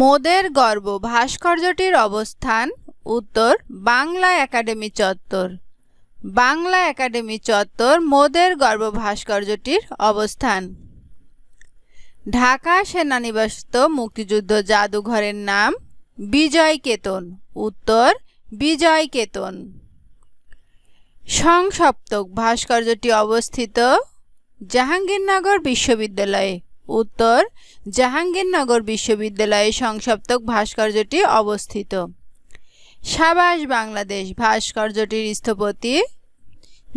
মোদের গর্ব ভাস্কর্যটির অবস্থান উত্তর বাংলা একাডেমি চত্বর। বাংলা একাডেমি চত্বর মোদের গর্ব ভাস্কর্যটির অবস্থান। ঢাকা সেনানিবাসস্থ মুক্তিযুদ্ধ জাদুঘরের নাম বিজয় কেতন। উত্তর বিজয় কেতন। সংসপ্তক ভাস্কর্যটি অবস্থিত জাহাঙ্গীরনগর বিশ্ববিদ্যালয়ে। উত্তর জাহাঙ্গীরনগর বিশ্ববিদ্যালয়ে সংসপ্তক ভাস্কর্যটি অবস্থিত। সাবাস বাংলাদেশ ভাস্কর্যটির স্থপতি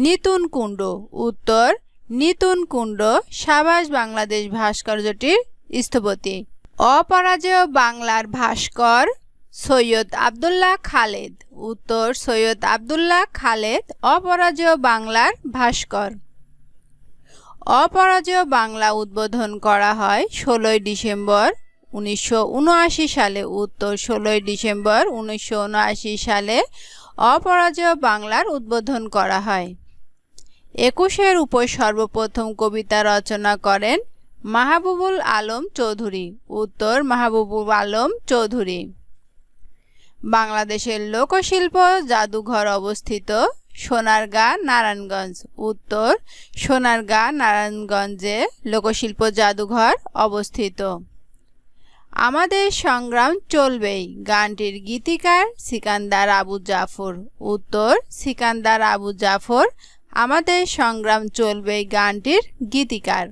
নিতুন কুণ্ড। উত্তর নিতুন কুণ্ড সাবাস বাংলাদেশ ভাস্কর্যটির স্থপতি। অপরাজেয় বাংলার ভাস্কর সৈয়দ আবদুল্লাহ খালেদ। উত্তর সৈয়দ আবদুল্লাহ খালেদ অপরাজেয় বাংলার ভাস্কর। অপরাজেয় বাংলা উদ্বোধন করা হয় 16 ডিসেম্বর 1979 সালে। উত্তর 16 ডিসেম্বর 1979 সালে অপরাজেয় বাংলার উদ্বোধন করা হয়। 21-এর উপর সর্বপ্রথম কবিতা রচনা করেন মাহবুবুল আলম চৌধুরী। উত্তর মাহবুবুল আলম চৌধুরী। বাংলাদেশের লোকশিল্প জাদুঘর অবস্থিত সোনারগাঁ নারায়ণগঞ্জ। উত্তর সোনারগাঁ নারায়ণগঞ্জে লোকশিল্প জাদুঘর অবস্থিত। আমাদের সংগ্রাম চলবেই গানটির গীতিকার সিকান্দার আবু জাফর। উত্তর সিকান্দার আবু জাফর আমাদের সংগ্রাম চলবেই গানটির গীতিকার।